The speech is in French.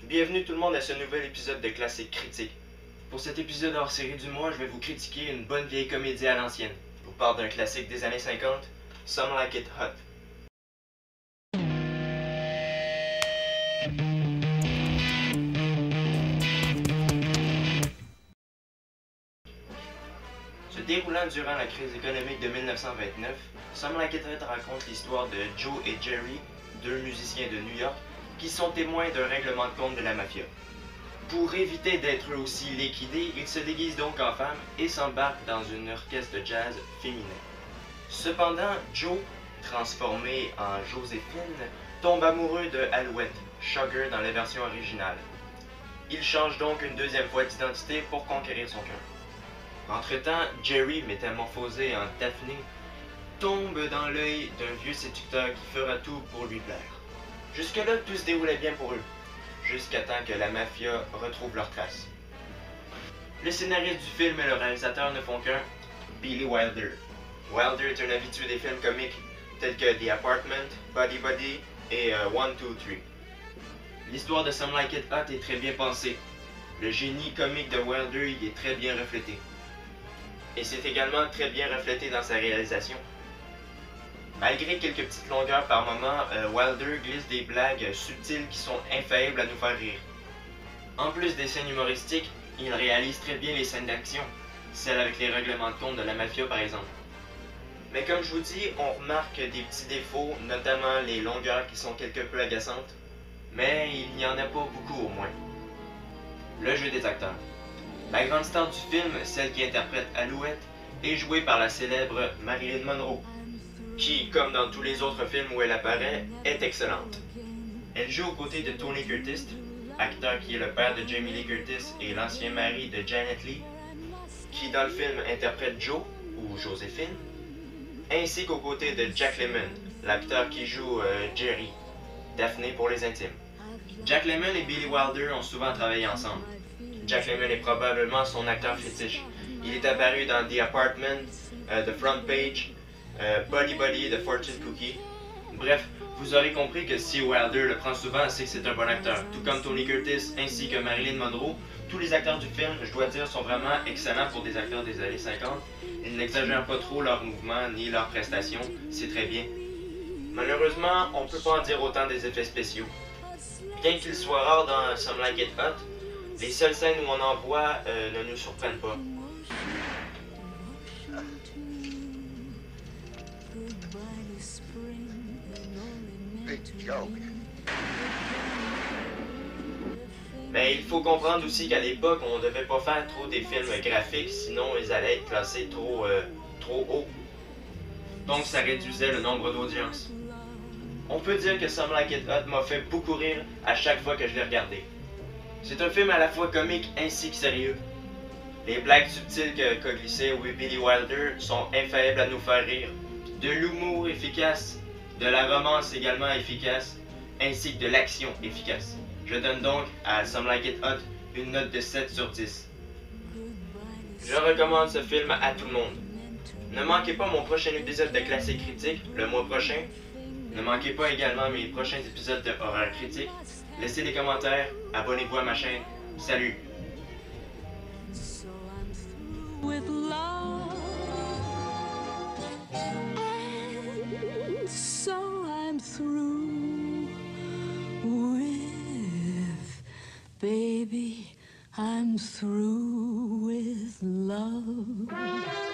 Bienvenue tout le monde à ce nouvel épisode de Classique Critique. Pour cet épisode hors série du mois, je vais vous critiquer une bonne vieille comédie à l'ancienne. Je vous parle d'un classique des années 50, Some Like It Hot. Se déroulant durant la crise économique de 1929, Some Like It Hot raconte l'histoire de Joe et Jerry, deux musiciens de New York, qui sont témoins d'un règlement de compte de la mafia. Pour éviter d'être eux aussi liquidés, ils se déguisent donc en femmes et s'embarquent dans une orchestre de jazz féminin. Cependant, Joe, transformé en Joséphine, tombe amoureux de Alouette, Sugar dans la version originale. Il change donc une deuxième fois d'identité pour conquérir son cœur. Entre-temps, Jerry, métamorphosé en Daphné, tombe dans l'œil d'un vieux séducteur qui fera tout pour lui plaire. Jusque-là, tout se déroulait bien pour eux, jusqu'à temps que la mafia retrouve leurs traces. Le scénariste du film et le réalisateur ne font qu'un, Billy Wilder. Wilder est un habitué des films comiques tels que The Apartment, Buddy Buddy et 1, 2, 3. L'histoire de Some Like It Hot est très bien pensée. Le génie comique de Wilder y est très bien reflété. Et c'est également très bien reflété dans sa réalisation. Malgré quelques petites longueurs par moment, Wilder glisse des blagues subtiles qui sont infaillibles à nous faire rire. En plus des scènes humoristiques, il réalise très bien les scènes d'action, celles avec les règlements de compte de la mafia par exemple. Mais comme je vous dis, on remarque des petits défauts, notamment les longueurs qui sont quelque peu agaçantes, mais il n'y en a pas beaucoup au moins. Le jeu des acteurs. La grande star du film, celle qui interprète Alouette, est jouée par la célèbre Marilyn Monroe, qui, comme dans tous les autres films où elle apparaît, est excellente. Elle joue aux côtés de Tony Curtis, acteur qui est le père de Jamie Lee Curtis et l'ancien mari de Janet Leigh, qui dans le film interprète Joe, ou Joséphine, ainsi qu'aux côtés de Jack Lemmon, l'acteur qui joue Jerry, Daphné pour les intimes. Jack Lemmon et Billy Wilder ont souvent travaillé ensemble. Jack Lemmon est probablement son acteur fétiche. Il est apparu dans The Apartment, The Front Page, Buddy Buddy de Fortune Cookie. Bref, vous aurez compris que si Wilder le prend souvent, c'est que c'est un bon acteur. Tout comme Tony Curtis ainsi que Marilyn Monroe, tous les acteurs du film, je dois dire, sont vraiment excellents pour des acteurs des années 50. Ils n'exagèrent pas trop leurs mouvements ni leurs prestations, c'est très bien. Malheureusement, on ne peut pas en dire autant des effets spéciaux. Bien qu'ils soient rares dans Some Like It Hot, les seules scènes où on en voit ne nous surprennent pas. Mais il faut comprendre aussi qu'à l'époque, on ne devait pas faire trop des films graphiques, sinon ils allaient être classés trop haut. Donc ça réduisait le nombre d'audiences. On peut dire que Some Like It Hot m'a fait beaucoup rire à chaque fois que je l'ai regardé. C'est un film à la fois comique ainsi que sérieux. Les blagues subtiles qu'a glissées Billy Wilder sont infaillibles à nous faire rire. De l'humour efficace, de la romance également efficace, ainsi que de l'action efficace. Je donne donc à Some Like It Hot une note de 7 sur 10. Je recommande ce film à tout le monde. Ne manquez pas mon prochain épisode de Classique Critique le mois prochain. Ne manquez pas également mes prochains épisodes de Horreur Critique. Laissez des commentaires, abonnez-vous à ma chaîne. Salut! With love, and so I'm through with, baby, I'm through with love.